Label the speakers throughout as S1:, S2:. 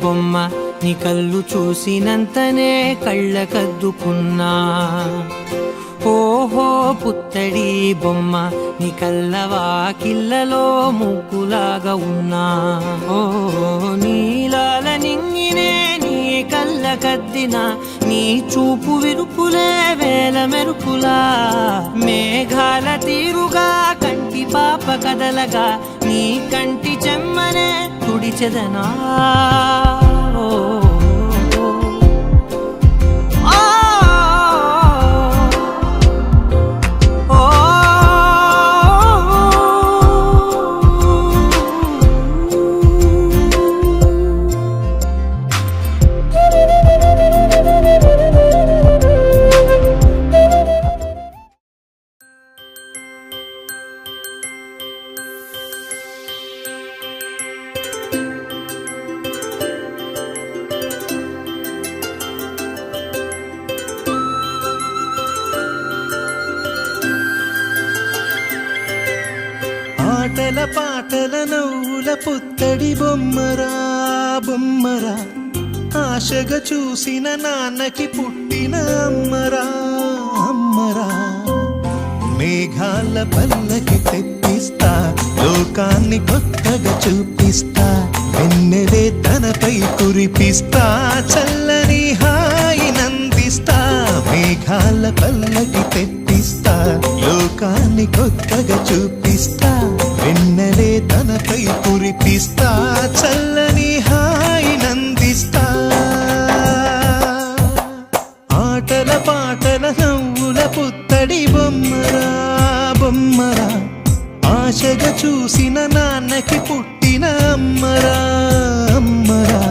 S1: బొమ్మ నీ కళ్ళు చూసినంతనే కళ్ళకద్దుకున్నా. ఓహో పుత్తడి బొమ్మ నీ కళ్ళవాకిళ్ళలో ముగ్గులాగా ఉన్నా. ఓ నీలాల నింగినే నీ కళ్ళకద్దిన నీ చూపు విరుపులే వేల మెరుపులా. మేఘాల తీరుగా కంటి పాప కదలగా నీ కంటి చెమ్మనే తుడిచెదనా.
S2: ఆటల పాటల నవ్వుల పుత్తడి బొమ్మరా బొమ్మరా, ఆశగా చూసిన నాన్నకి పుట్టిన అమ్మరా అమ్మరా. మేఘాల పల్లకి తెప్పిస్తా, లోకాన్ని కొత్తగా చూపిస్తా, వెన్నెలే తనపై కురిపిస్తా, చల్లని హాయి నందిస్తా. మేఘాల పల్లకి తెప్పిస్తా, లోకాన్ని కొత్తగా చూపిస్తా, వెన్నెలే తనపై కురిపిస్తా, చల్లని హాయి నందిస్తా. ఆటల పాటల నవ్వుల పుత్తడి బొమ్మరా బొమ్మరా, ఆశగా చూసిన నాన్నకి పుట్టిన అమ్మరా అమ్మరా.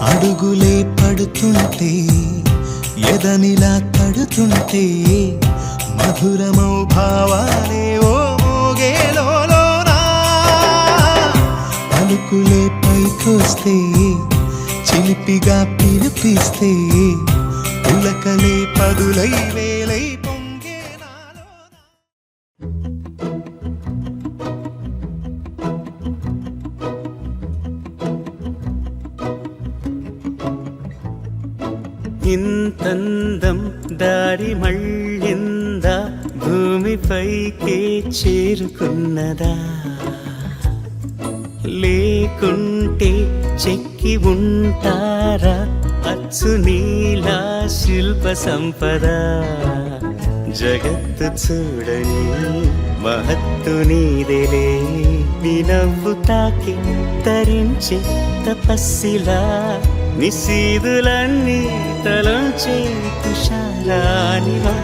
S2: అడుగులే పడుతుంటే ఎదనిలా తడుతుంటే, మధురమౌ భావాలే ఓ మోగేలోనా. పలుకులే పైకొస్తే చిలిపిగా పిలిపిస్తే, పులకలే పదులై వేలై పొంగే నాలోనా.
S3: ఇంతందం దారి మళ్ళిందా, భూమిపైకే చేరుకున్నదా, లేకుంటే చెక్కి ఉంటారా అచ్చు నీలా శిల్ప సంపద. జగత్తు చూడని మహత్తు నీదేలే, నీ నవ్వు తాకి తరించే తపస్సిలా, నిశీదులన్నీ తలంచే తుషారానివా.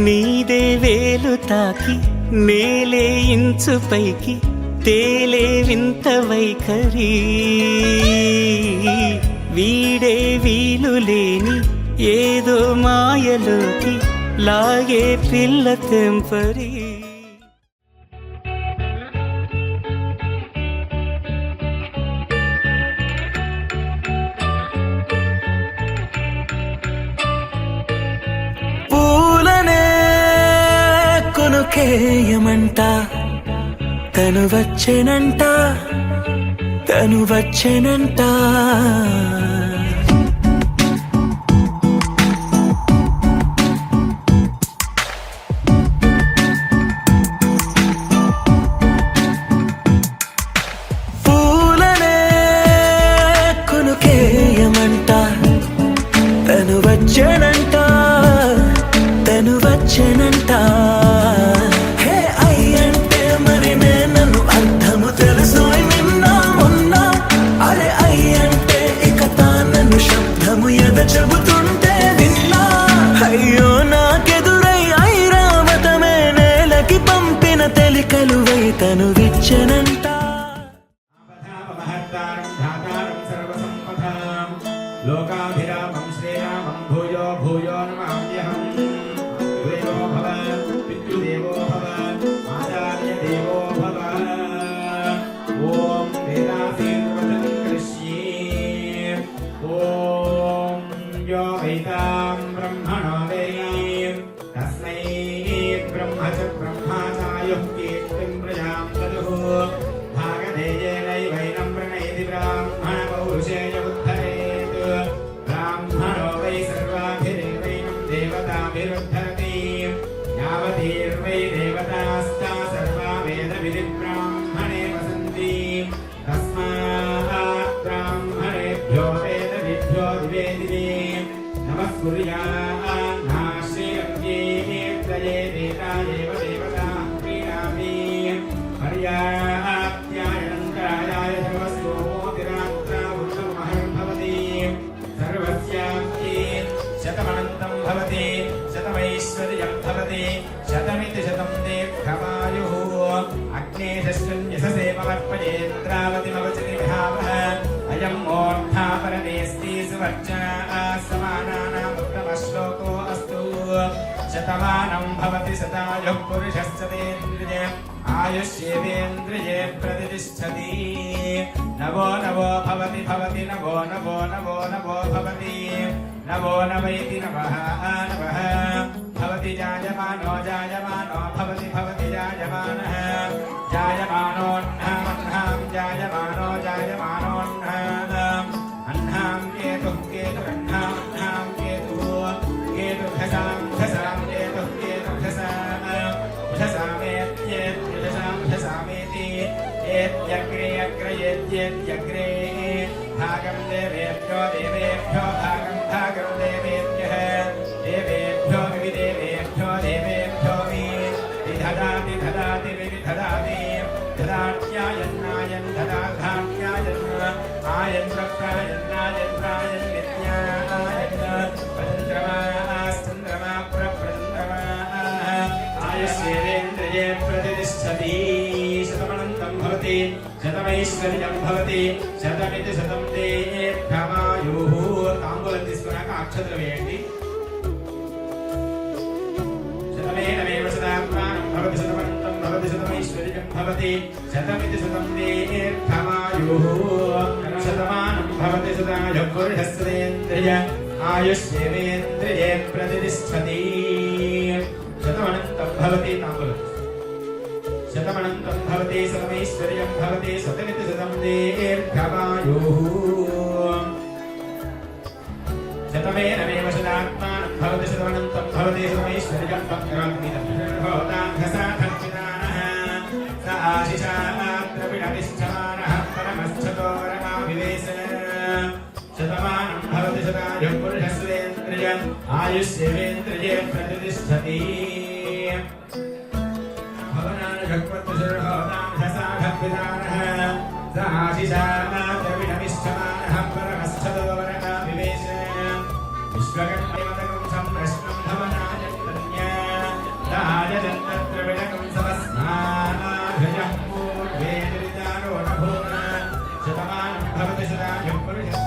S3: నీదే వేలు తాకి నేలే ఇంచు పైకి తేలే వింత వైఖరి. వీడే వీలు లేని ఏదో మాయలోకి లాగే పిల్ల తెంపరి.
S1: కొనుకేయమంట తను వచ్చేనంట తను వచ్చేనంట. తనువిచ్చెనంట
S4: महत्तारं ध्यातारं सर्वसम्पदां लोकाभिरामं श्रीरामं भूयो भूयो नमाम्यहं देवो भव पितृदेवो भव आचार्यदेवो भव ॐ वेदाशीर्वचनं करिष्ये ॐ यो वैतां ब्रह्मणो वै तस्मै ब्रह्म च ब्रह्माचार्युः कीर्तिं प्रजां ददुः भागधेयेनैवैनं प्रणयति ब्राह्मणपौरुषेय उद्धरेत् ब्राह्मणो वै सर्वाभिरेवैनं देवताभिरुद्धरति यावतीर्वै देवतास्ता सर्वा वेदविधिब्राह्मणे वसन्ति तस्मात् ब्राह्मणेभ्यो वेदविभ्यो दिवे दिवे नमः कुर्यान्ना श्रीरङ्गे त्रये वेदायैव देवता प्रीणामि पर्याप्त्यायनन्तरायाय सर्वस्वोतिरात्रावृतमहं भवति सर्वस्याप्ति शतमनन्तं भवति शतमैश्वर्यं भवति शतमिति शतं दीर्घमायुः अग्ने शस्यन्यससे ममर्पयेन्द्रावतिमवचति विहावः अयं मोर्थापरनेस्ति सुवर्चा समानानाम् उत्तमश्लोको अस्तु शतमानं भवति शतायुः पुरुषश्चतेन्द्रिये आयुष्येवेन्द्रिये प्रतिष्ठति नवो नवो भवति भवति नवो नवो नवो नवो भवति नवो नवैति नवः नवः भवति जायमानो जायमानो भवति भवति जायमानः जायमानोऽह्नामह्नां जायमानो जायमानोऽह्नाम् अह्नां केतुः केतुरह्नामह्नां केतुः केतुभ्यसां भ्यसां केतुः केतुभ्यसामेत्येत्यसामेति एत्यग्रे अग्रयेत्येत्यग्रे भागं देवेभ्यो देवेभ्यो भागं भागं देवेभ्यः देवेभ्यो विदेवेभ्यो देवेभ्यो विदधाति दधाति विदधाति ददात्यायन्नायन् ददाधात्यायन् आयन् प्रप्रायन्नायन् प्रायन् नित्यायन् प्रचन्द्रमा प्रचन्द्रमा आयुष्येवेन्द्रिये प्रतिष्ठति शतमनन्तं भवति शतमैश्वर्यं भवति शतमिति शतं दीर्घमायुः ताम्बूलं తీసుకున్నాక అక్షతలు వేయండి शतमेनमेव शतात्मानं भवति शतमनन्तं भवति शतमैश्वर्यं भवति शतमिति शतं दीर्घमायुः शतमानं भवति शतायुः पुरुषस्तेन्द्रिय आयुष्येवेन्द्रिये प्रतिष्ठति शतमनन्तं भवति ताम्बूलं शतमनन्तं भवति शतमैश्वर्यं भवति शतमिति शतं दीर्घमायुः शतमेनमेव शतात्मानं भवति शतमनन्तं भवति शतमैश्वर्यं भवताङ्घसाधर्मितानः स आशिषाद्रविणतिष्ठमानः परमश्चतोरमाविवेश शतमानं भवति शतायुः पुरुषस्वेन्द्रिय आयुष्येवेन्द्रिये प्रतिष्ठति भवनानुषक्पत्युषर्होताङ्घसाधर्मितानः स आशिषाद्रविणतिष्ठमानः परमश्चतोरमाविवेश विश्वकर्मैवतकं संप्रश्नं भवनायन्तन्या राजदन्तद्रविणकं समस्मानाधयः पूर्वे दुरितारो न भूम शतमानं भवति शतायुः पुरुषः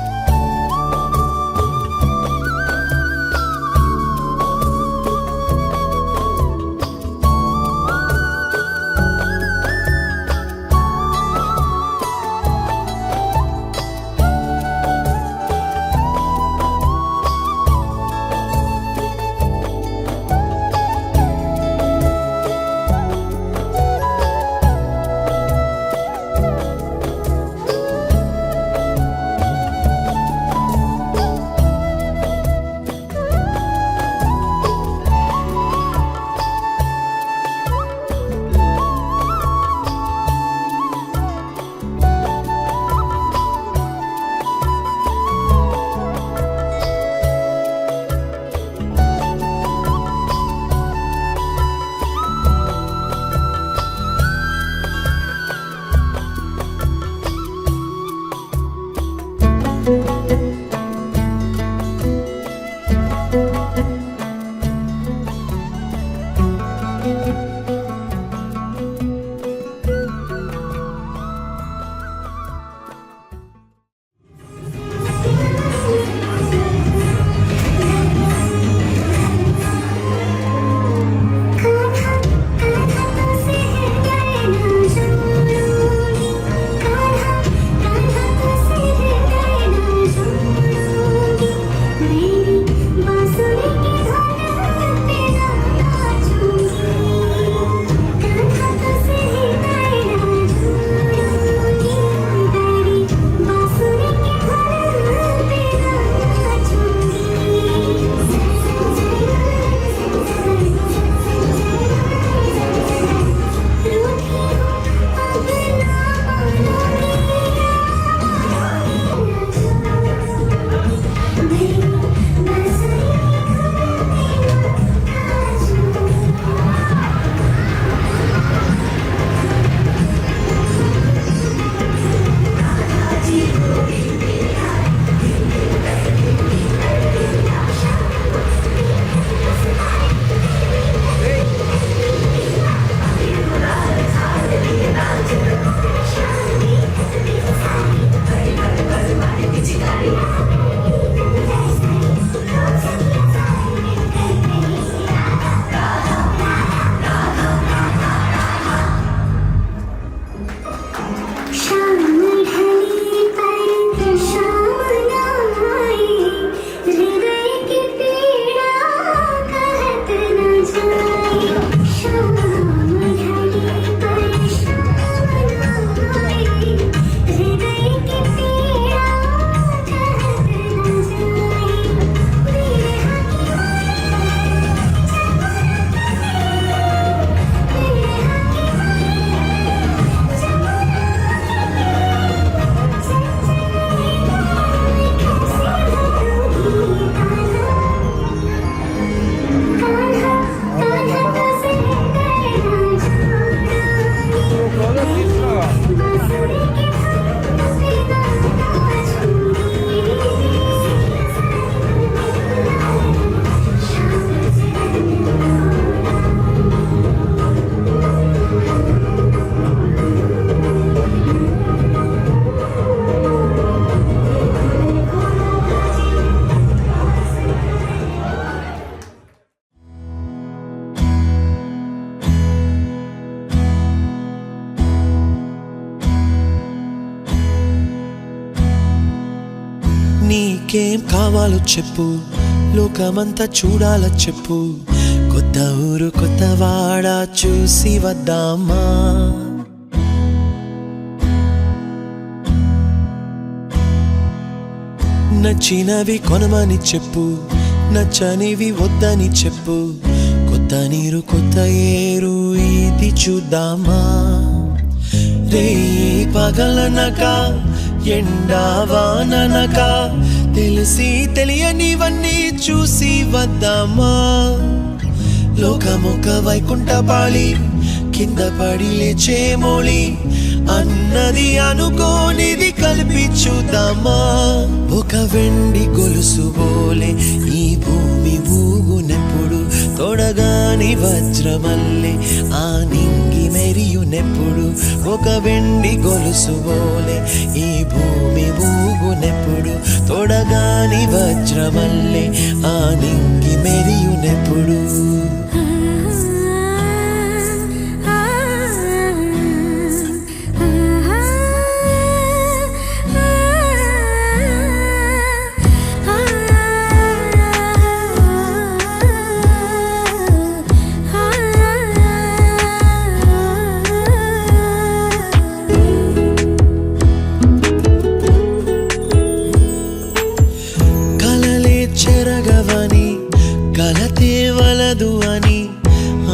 S2: నీకేం కావాలో చెప్పు, లోకమంతా చూడాల చెప్పు, కొత్త ఊరు కొత్త వాడ చూసి వద్దామా. నచ్చినవి కొనమని చెప్పు, నచ్చనివి వద్దని చెప్పు, కొత్త నీరు కొత్త ఏరు ఇది చూద్దామా. రే పగలనక ఎండా వాననక తెలిసి తెలియనివన్నీ చూసి వద్దామా. లోకమొక వైకుంఠపాళి, కింద పడి లేచే మోళి, అన్నది అనుకోనిది కలిపి చూద్దామా. ఒక వెండి గొలుసు బోలే ఈ భూమి ఊగునెప్పుడు, తొడగాని వజ్రమల్లే ఆ నింగి మెరియునెప్పుడు. ఒక వెండి గొలుసు బోలే ఈ భూమి ఊగునెప్పుడు, తొడగాని వజ్రమల్లే ఆ నింగి మెరియునెప్పుడు. చెరగవని కలతే వలదు అని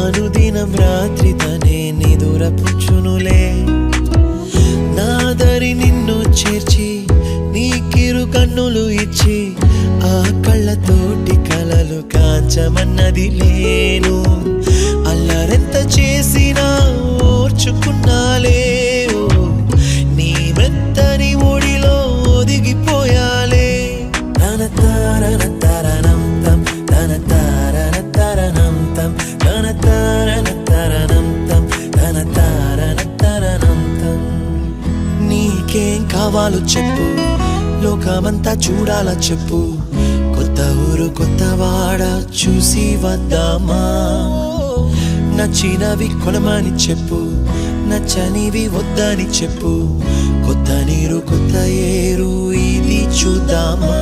S2: అనుదినం రాత్రి తనే నిదురపుచ్చునులే. నాదరి నిన్ను చేర్చి నీకిరు కన్నులు ఇచ్చి, ఆ కళ్ళతోటి కలలు కాంచమన్నది లేను. అల్లరెంత చేసినా ఓర్చుకున్నాలే, నీ మెత్తని ఒడిలో ఒదిగిపోయాలే. తన తారన తరణం తం, తన తారన తరణం తం, తన తారన తరణం తం, తన తారన తరణం తం. నీకేం కావాలో చెప్పు, లోకమంతా చూడాల చెప్పు, కొత్త ఊరు కొత్త వాడ చూసి వద్దామా. నచ్చినవి కొనమని చెప్పు, నచ్చనివి వద్దని చెప్పు, కొత్త నీరు కొత్త ఏరు ఇది చూద్దామా.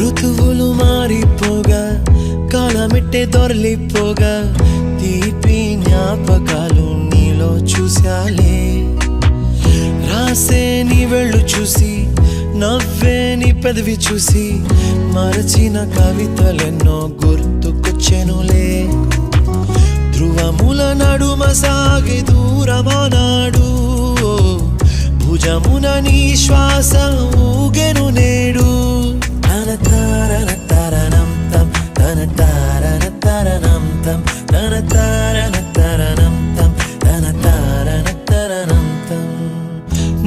S2: ఋతువులు మారిపోగా, కాలమెట్టే దొరలిపోగా, తీపి జ్ఞాపకాలు నీలో చూశాలే. రాసే నీ వెళ్ళు చూసి, నవ్వే నీ పెదవి చూసి, మరచిన కవితలెన్నో గుర్తుకొచ్చెనులే. ధ్రువముల నడుమ సాగి దూరమానాడు, భుజమున నీ శ్వాస ఊగెను నేడు. తన తారన తరణం తం, తన తారన తరణం తం, తన తారన తరణం తం, తన తారన తరణం తం.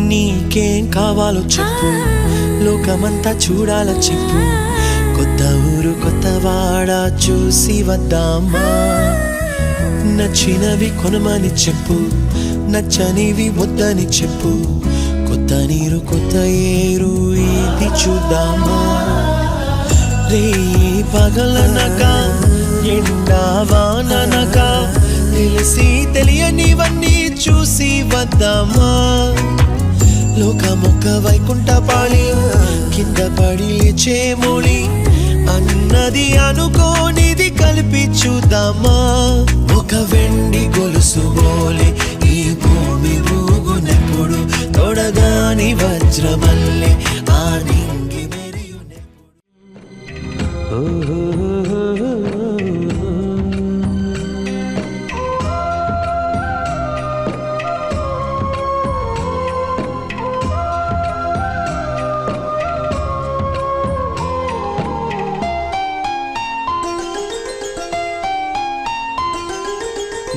S2: నీకేం కావాలో చెప్పు, లోకమంతా చూడాల చెప్పు, కొత్త ఊరు కొత్త వాడ చూసి వద్దామా. నచ్చినవి కొనమని చెప్పు, నచ్చనివి వద్దని చెప్పు, కొత్త నీరు కొత్త ఏరు ఇది చూద్దామా. రే పగలనక ఎండా వాననక తెలిసి తెలియనివన్నీ చూసి వద్దామా. లోకమొక వైకుంఠపాళి, కింద పడి లేచే మోళి, అన్నది అనుకోనిది కలిపి చూద్దామా. ఒక వెండి గొలుసు బోలే ఈ భూమి ఊగునెప్పుడు, తొడగాని వజ్రమల్లే ఆ నింగి మెరియునెప్పుడు.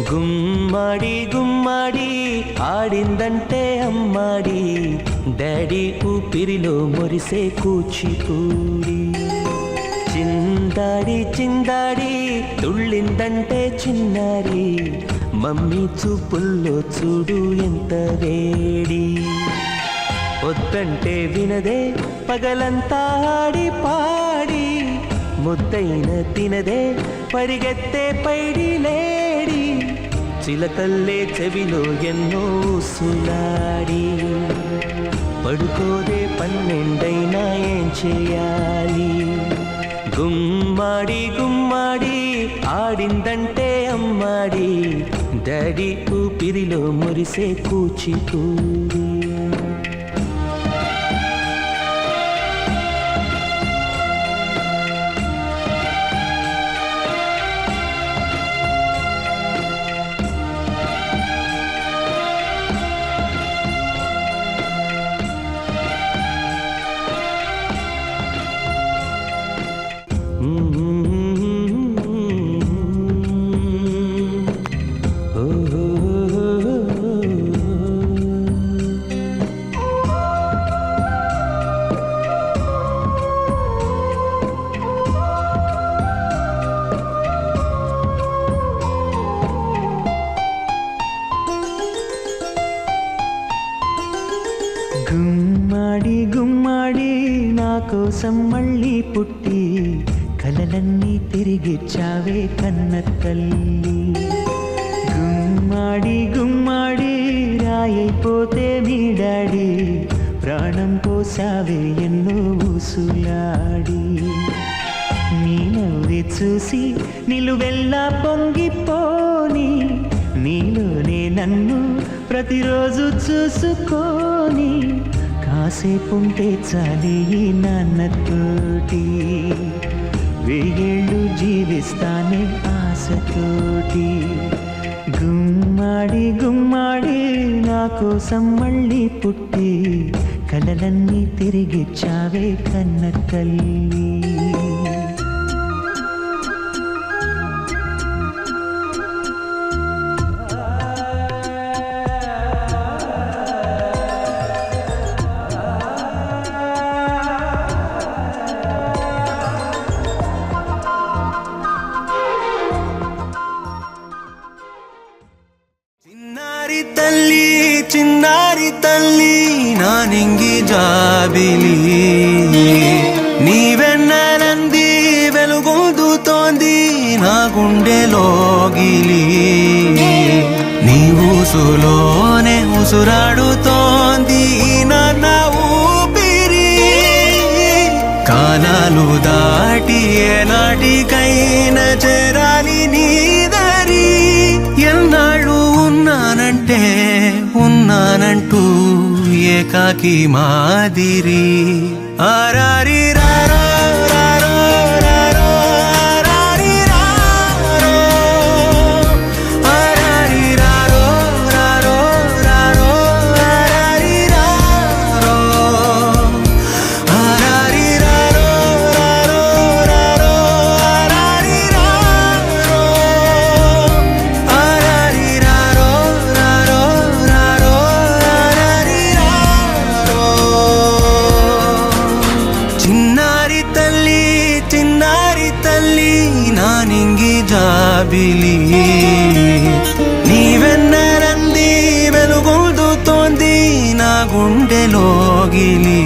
S1: గుమ్మడి గుమ్మడి ఆడిందంటే అమ్మాడి డాడీ ఊపిరిలో మురిసే కూచిపూడి చిందాడి చిందాడి తుళ్ళిందంటే చిన్నారి మమ్మీ చూపుల్లో చూడు ఎంత వేడి వద్దంటే వినదే పగలంతా ఆడి పాడి ముద్దైన తినదే పరిగెత్తే పైడి లేడి చిలకల్లే చెవిలో ఎన్నో సులాడి పడుకోదే 12 ఏం చేయాలి గుమ్మాడి గుమ్మాడి ఆడిందంటే అమ్మాడి డాడీ ఊపిరిలో మురిసే కూచిపూడి గుమ్మాడి గుమ్మాడి నా కోసం మళ్ళీ పుట్టి కలలన్నీ తిరిగిచ్చావే కన్న తల్లి గుమ్మాడి గుమ్మాడి రాయైపోతే మీ డాడీ ప్రాణం పోసావే ఎన్నో ఊసులాడి నీ నవ్వి చూసి నిలువెల్లా పొంగిపోని నీలోనే నన్ను ప్రతిరోజు చూసుకోని కాసేపుంటే చాలి ఈ నాన్నతోటి 1000 ఏళ్ళు జీవిస్తానే ఆశతోటి గుమ్మాడి గుమ్మాడి నా కోసం మళ్ళీ పుట్టి కలలన్నీ తిరిగిచ్చావే కన్న తల్లి
S2: చిన్నారి తల్లి నా నింగి జాబిలి నీ వెన్నెలంది వెలుగొందుతోంది నా గుండెలోగిలి నీ ఊసులోనే ఉసురాడుతోంది నాన్న ఊపిరి కాలాలు దాటి ఏనాటికైనా చేరాలి నీ దరి ఎన్నాళ్ళు ఉన్నానంటూ ఏకాకి మాదిరి ఆరారి రారో రారో రారో ఆరారి రారో ఆరారి రారో రారో రారో ఆరారి రారో ఆరారి రారో రారో రారో ఆరారి రారో ఆరారి రారో రారో రారో ఆరారి రారో చిన్నారి తల్లి నా నింగి జాబిలి నీ వెన్నెలంది వెలుగొందుతోంది నా గుండెలోగిలి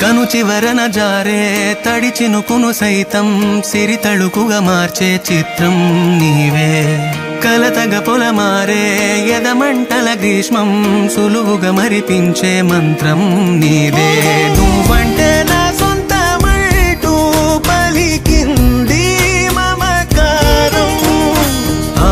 S2: కను చివరన జారే తడి చినుకును సైతం సిరి తళుకుగా మార్చే చిత్రం నీవే కలతగ పొలమారే ఎదమంటల గ్రీష్మం సులువుగా మరిపించే మంత్రం నీదే నువ్వంటే నా సొంతమంటూ పలికింది మమకారం ఆ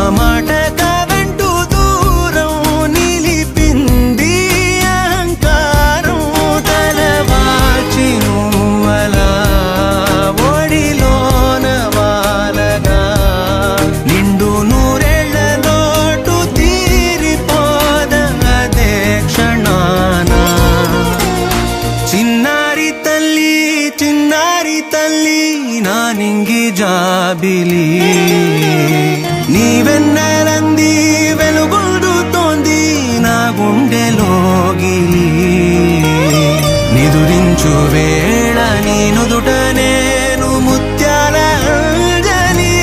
S2: నీ వెన్నెలంది వెలుగొందుతోంది నా గుండెలోగిలి నిదురించు వేళ నీ నుదుట నేను ముత్యాల అంజలి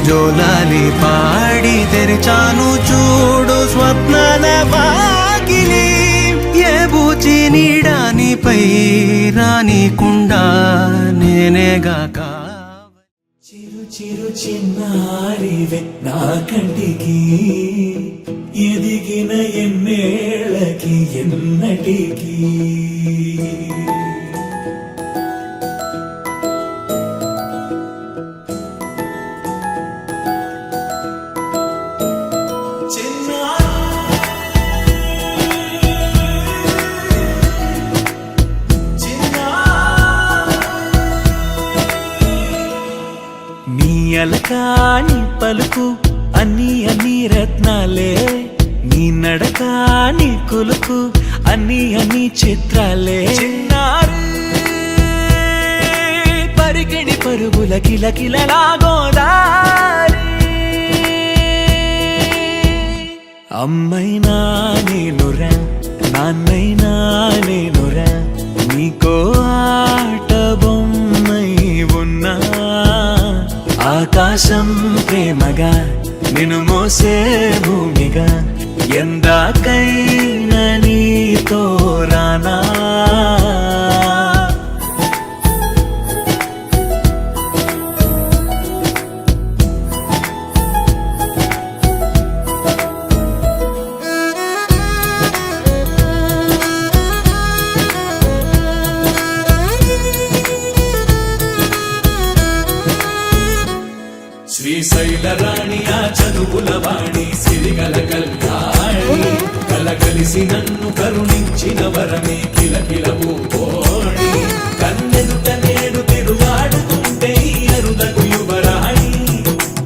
S2: జోలాలి పాడి తెరిచాను చూడు స్వప్నాల వాకిలి ఏ బూచి నీడానిపై రానికుండా నేనేగాక
S5: చిరు చిరు చిన్నారివే నా కంటికి ఎదిగిన ఎన్నేళ్ళకి ఎన్నటికి
S3: నీ అలకాని పలుకు అన్ని అన్ని రత్నాలే నీ నడకాని కులుకు అన్ని అన్ని చిత్రాలే చిన్నారు పరిగిణి పరుగుల కిలకిలలాగోదారి అమ్మైనా నేనురా నాన్నైనా నేనురా నీకో ఆట బొమ్మై ఉన్నా ఆకాశం ప్రేమగా నిన్ను మోసే భూమిగా ఎందాకైనా నీతో రానా
S5: శ్రీశైల రాణి ఆ చదువుల వాణి సిరిగల కల్యాణి కలగలిసి నన్ను కరుణించిన వరమే కిలకిలవు కోణి కన్నెదుట నేడు తిరుగాడుతుంటే ఈ అరుదకు యువరాణి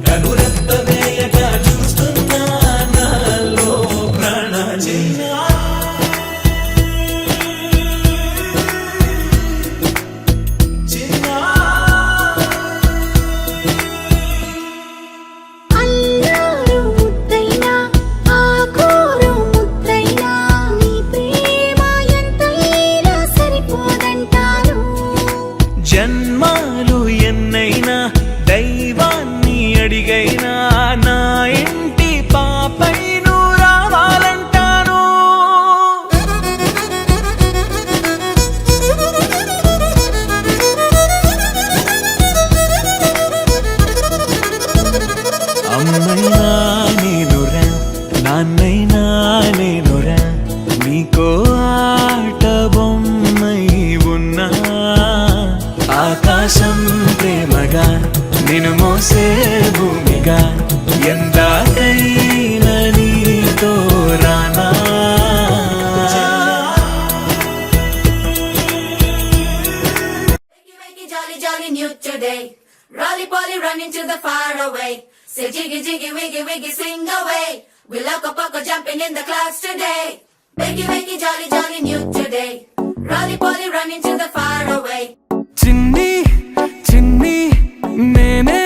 S5: కనురెత్త వేయక చూస్తున్నా నాలో ప్రాణ
S6: అల్లారు ముద్దైనా ఆకోరు ముద్దైనా నీ ప్రేమ ఎంతైనా సరిపోదంటారు
S3: జన్మాలు ఎన్నైనా దైవాన్ని అడిగైనా నా ఇంటి పాపై నువ్వు రావాలంటాను అమ్మైనా నేనురా నాన్నైనా నేనురా నీకో ఆట బొమ్మై ఉన్నా ఆకాశం ప్రేమగా నిన్ను మోసే భూమిగా ఎందాకైనా నీతో రానా
S7: Wakey, wakey, jolly, jolly new today. Rolly poly running to the far away. Say jiggy, jiggy, wiggy, wiggy, sing away. We loco poco jumping in the clouds today. Wakey, wakey, jolly, jolly new today. Rolly poly running to the far away.
S2: చిన్ని చిన్ని నేనే